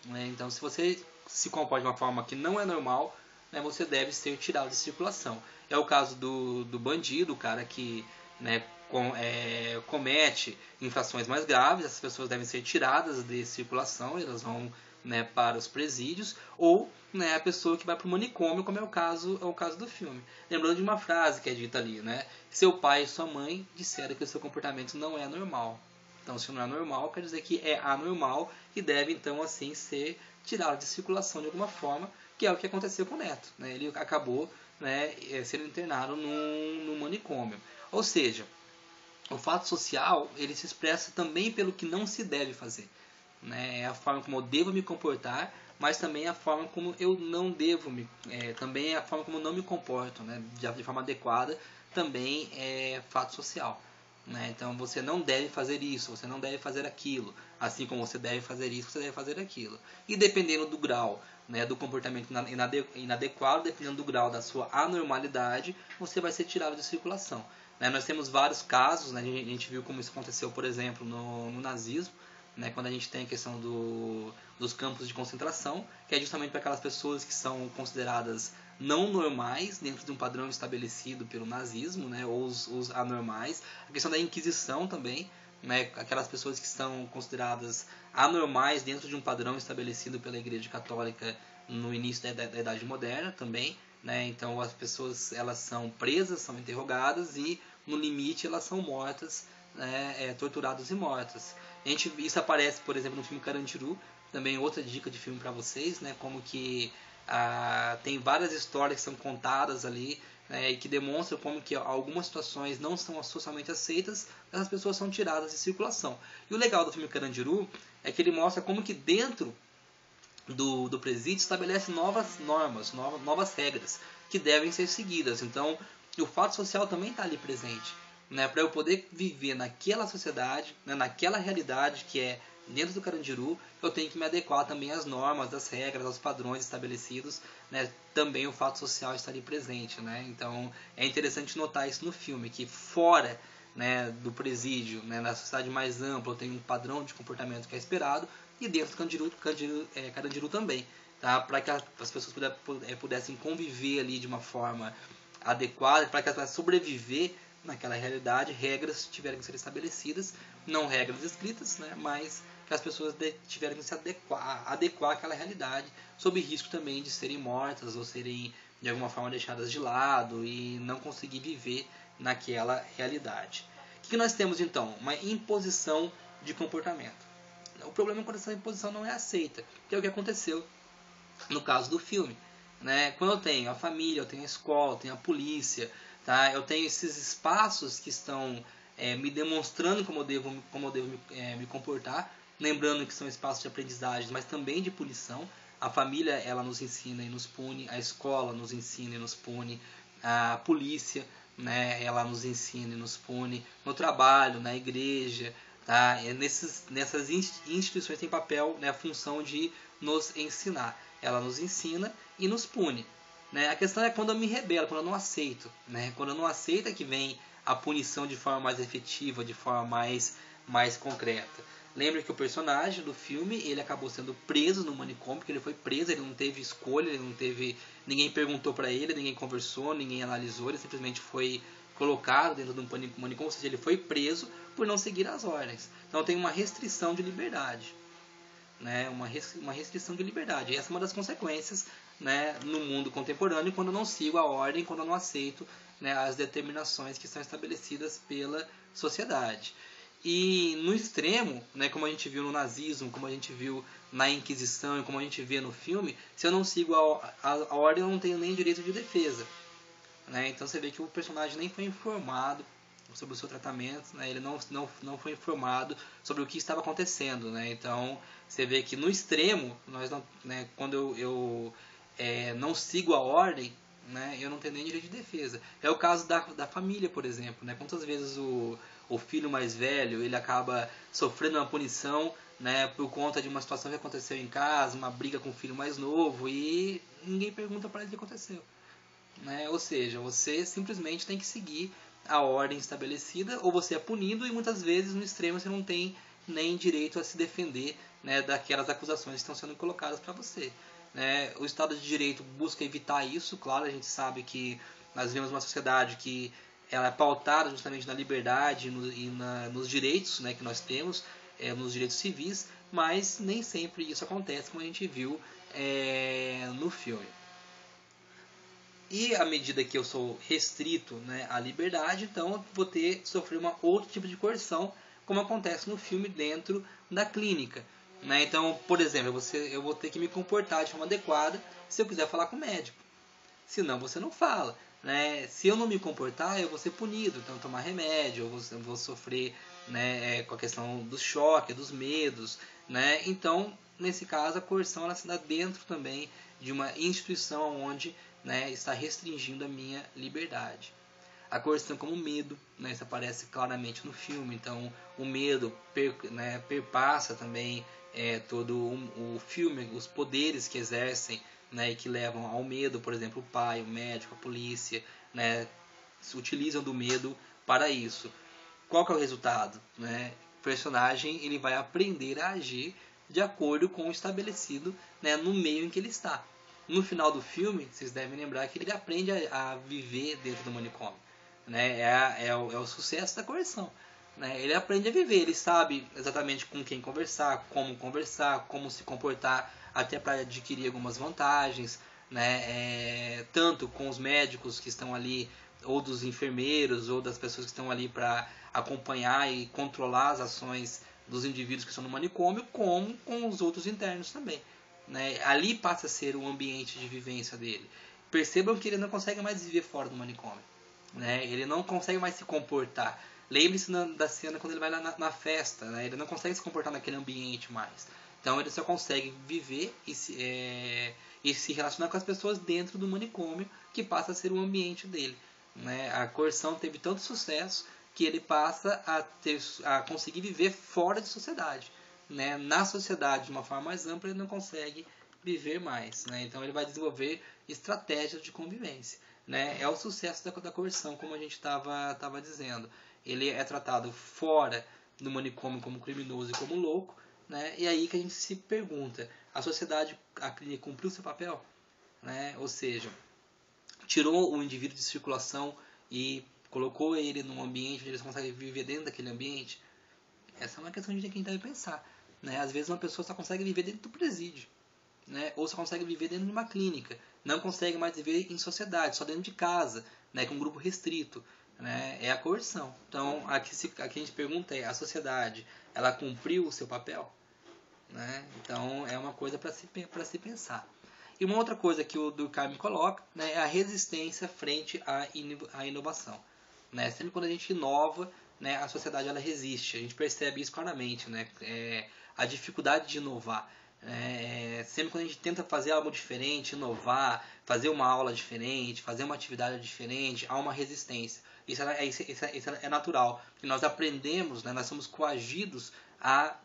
né? Então, se você se comporta de uma forma que não é normal, né, você deve ser tirado de circulação. É o caso do bandido, o cara que, né, comete infrações mais graves, essas pessoas devem ser tiradas de circulação, elas vão, né, para os presídios, ou, né, a pessoa que vai para o manicômio, como é o caso do filme. Lembrando de uma frase que é dita ali, né? Seu pai e sua mãe disseram que o seu comportamento não é normal. Então, se não é normal, quer dizer que é anormal e deve, então, assim, ser tirado de circulação de alguma forma, que é o que aconteceu com o Neto, né? Ele acabou, né, sendo internado num manicômio. Ou seja, o fato social, ele se expressa também pelo que não se deve fazer, né? É a forma como eu devo me comportar, mas também a forma como eu não devo também é a forma como eu não me comporto, né? De forma adequada, também é fato social, né? Então você não deve fazer isso, você não deve fazer aquilo, assim como você deve fazer isso, você deve fazer aquilo. E dependendo do grau, né, do comportamento inadequado, dependendo do grau da sua anormalidade, você vai ser tirado de circulação. Né? Nós temos vários casos, né? A gente viu como isso aconteceu, por exemplo, no nazismo, né? Quando a gente tem a questão dos campos de concentração, que é justamente para aquelas pessoas que são consideradas não normais dentro de um padrão estabelecido pelo nazismo, né? Ou os anormais. A questão da Inquisição também, né? Aquelas pessoas que são consideradas anormais dentro de um padrão estabelecido pela Igreja Católica no início da Idade Moderna também, né? Então as pessoas, elas são presas, são interrogadas e no limite elas são mortas, né? Torturadas e mortas. Isso aparece, por exemplo, no filme Carandiru, também outra dica de filme para vocês, né? Como que tem várias histórias que são contadas ali, né, e que demonstram como que algumas situações não são socialmente aceitas, essas pessoas são tiradas de circulação. E o legal do filme Carandiru é que ele mostra como que dentro do presídio estabelece novas normas, novas regras que devem ser seguidas. Então, o fato social também está ali presente, né, para eu poder viver naquela sociedade, né, naquela realidade que é dentro do Carandiru, eu tenho que me adequar também às normas, às regras, aos padrões estabelecidos, né, também o fato social está ali presente, né, então é interessante notar isso no filme, que fora, né, do presídio, né, na sociedade mais ampla, eu tenho um padrão de comportamento que é esperado, e dentro do Carandiru também, tá? Para que as pessoas pudessem conviver ali de uma forma adequada, para que elas pudessem sobreviver naquela realidade, regras tiveram que ser estabelecidas, não regras escritas, né? Mas que as pessoas tiveram que se adequar àquela realidade, sob risco também de serem mortas ou serem de alguma forma deixadas de lado e não conseguir viver naquela realidade. O que nós temos então? Uma imposição de comportamento. O problema é quando essa imposição não é aceita, que é o que aconteceu no caso do filme, né? Quando eu tenho a família, eu tenho a escola, eu tenho a polícia, tá? Eu tenho esses espaços que estão me demonstrando como eu devo me comportar, lembrando que são espaços de aprendizagem, mas também de punição. A família, ela nos ensina e nos pune, a escola nos ensina e nos pune, a polícia, né, ela nos ensina e nos pune, no trabalho, na igreja, tá? Nessas instituições tem papel, né, a função de nos ensinar. Ela nos ensina e nos pune, né? A questão é quando eu me rebelo, quando eu não aceito, né? Quando eu não aceito é que vem a punição de forma mais efetiva, de forma mais concreta. Lembra que o personagem do filme, ele acabou sendo preso no manicômio, porque ele foi preso, ele não teve escolha, ele não teve, ninguém perguntou para ele, ninguém conversou, ninguém analisou, ele simplesmente foi colocado dentro de um manicômio, ou seja, ele foi preso por não seguir as ordens. Então tem uma restrição de liberdade, né? Uma restrição de liberdade. E essa é uma das consequências, né, no mundo contemporâneo, quando eu não sigo a ordem, quando eu não aceito, né, as determinações que são estabelecidas pela sociedade. E no extremo, né, como a gente viu no nazismo, como a gente viu na Inquisição e como a gente vê no filme, se eu não sigo a ordem, eu não tenho nem direito de defesa, né? Então você vê que o personagem nem foi informado sobre o seu tratamento, né? Ele não foi informado sobre o que estava acontecendo, né? Então você vê que no extremo, nós não, né, quando eu não sigo a ordem, né, eu não tenho nem direito de defesa. É o caso da família, por exemplo, né? Quantas vezes o filho mais velho, ele acaba sofrendo uma punição, né, por conta de uma situação que aconteceu em casa, uma briga com o filho mais novo, e ninguém pergunta para ele o que aconteceu, né? Ou seja, você simplesmente tem que seguir a ordem estabelecida, ou você é punido, e muitas vezes no extremo você não tem nem direito a se defender, né, daquelas acusações que estão sendo colocadas para você. Né? O Estado de Direito busca evitar isso, claro, a gente sabe que nós vivemos uma sociedade que ela é pautada justamente na liberdade nos direitos, né, que nós temos, nos direitos civis, mas nem sempre isso acontece, como a gente viu no filme. E à medida que eu sou restrito, né, à liberdade, então eu vou sofrer outro tipo de coerção, como acontece no filme dentro da clínica. Né? Então, por exemplo, eu vou ter que me comportar de forma adequada se eu quiser falar com o médico. Senão você não fala. Né? Se eu não me comportar, eu vou ser punido. Então, tomar remédio, eu vou sofrer, né, com a questão do choque, dos medos. Né? Então, nesse caso, a coerção ela se dá dentro também de uma instituição onde, né, está restringindo a minha liberdade. A coerção como medo, né, isso aparece claramente no filme. Então, o medo perpassa também todo o filme, os poderes que exercem, né, e que levam ao medo. Por exemplo, o pai, o médico, a polícia, né, se utilizam do medo para isso. Qual que é o resultado? Né? O personagem ele vai aprender a agir de acordo com o estabelecido, né, no meio em que ele está. No final do filme, vocês devem lembrar que ele aprende a viver dentro do manicômio. Né? É o sucesso da coerção. Né? Ele aprende a viver, ele sabe exatamente com quem conversar, como se comportar, até para adquirir algumas vantagens, né? Tanto com os médicos que estão ali, ou dos enfermeiros, ou das pessoas que estão ali para acompanhar e controlar as ações dos indivíduos que estão no manicômio, como com os outros internos também. Né? Ali passa a ser o ambiente de vivência dele. Percebam que ele não consegue mais viver fora do manicômio. Né? Ele não consegue mais se comportar. Lembre-se da cena quando ele vai na festa. Né? Ele não consegue se comportar naquele ambiente mais. Então ele só consegue viver e se relacionar com as pessoas dentro do manicômio, que passa a ser o ambiente dele. Né? A coerção teve tanto sucesso que ele passa a conseguir viver fora de sociedade. Né? Na sociedade, de uma forma mais ampla, ele não consegue viver mais. Né? Então ele vai desenvolver estratégias de convivência. Né? É o sucesso da coerção, como a gente estava dizendo. Ele é tratado fora do manicômio como criminoso e como louco. Né? E aí que a gente se pergunta, a sociedade, a clínica cumpriu seu papel? Né? Ou seja, tirou o indivíduo de circulação e colocou ele num ambiente onde eles conseguem viver dentro daquele ambiente? Essa é uma questão que a gente deve pensar. Né? Às vezes uma pessoa só consegue viver dentro do presídio. Né? Ou só consegue viver dentro de uma clínica. Não consegue mais viver em sociedade, só dentro de casa, né? Com um grupo restrito. Né? É a coerção. Então, aqui a gente pergunta a sociedade, ela cumpriu o seu papel? Né? Então, é uma coisa para se pensar. E uma outra coisa que o Durkheim coloca, né, é a resistência frente à inovação. Né? Sempre quando a gente inova, né, a sociedade ela resiste. A gente percebe isso claramente. Né? A dificuldade de inovar. Sempre quando a gente tenta fazer algo diferente, inovar, fazer uma aula diferente, fazer uma atividade diferente, há uma resistência. Isso é natural. E nós aprendemos, né, nós somos coagidos a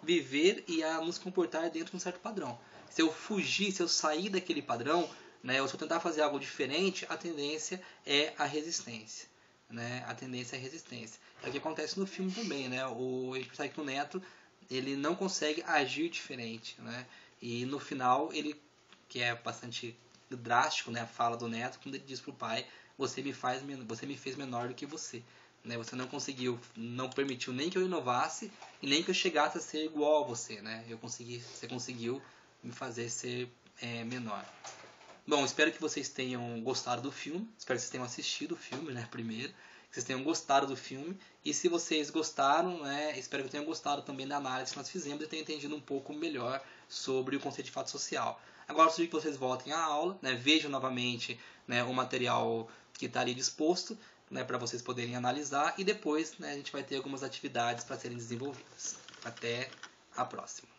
viver e a nos comportar dentro de um certo padrão. Se eu fugir, se eu sair daquele padrão, né, ou se eu tentar fazer algo diferente, a tendência é a resistência. Né? A tendência é a resistência. É o que acontece no filme também. Né? A gente percebe que o Neto ele não consegue agir diferente. Né? E no final, ele, que é bastante drástico, né, a fala do Neto, quando ele diz para o pai, você me fez menor do que você. Né? Você não permitiu nem que eu inovasse e nem que eu chegasse a ser igual a você. Né? Você conseguiu me fazer ser menor. Bom, espero que vocês tenham gostado do filme. Espero que vocês tenham assistido o filme, né, primeiro. Que vocês tenham gostado do filme. E se vocês gostaram, né, espero que tenham gostado também da análise que nós fizemos e tenham entendido um pouco melhor sobre o conceito de fato social. Agora eu sugiro que vocês voltem à aula, né, vejam novamente, né, o material que está ali disposto, né, para vocês poderem analisar. E depois, né, a gente vai ter algumas atividades para serem desenvolvidas. Até a próxima.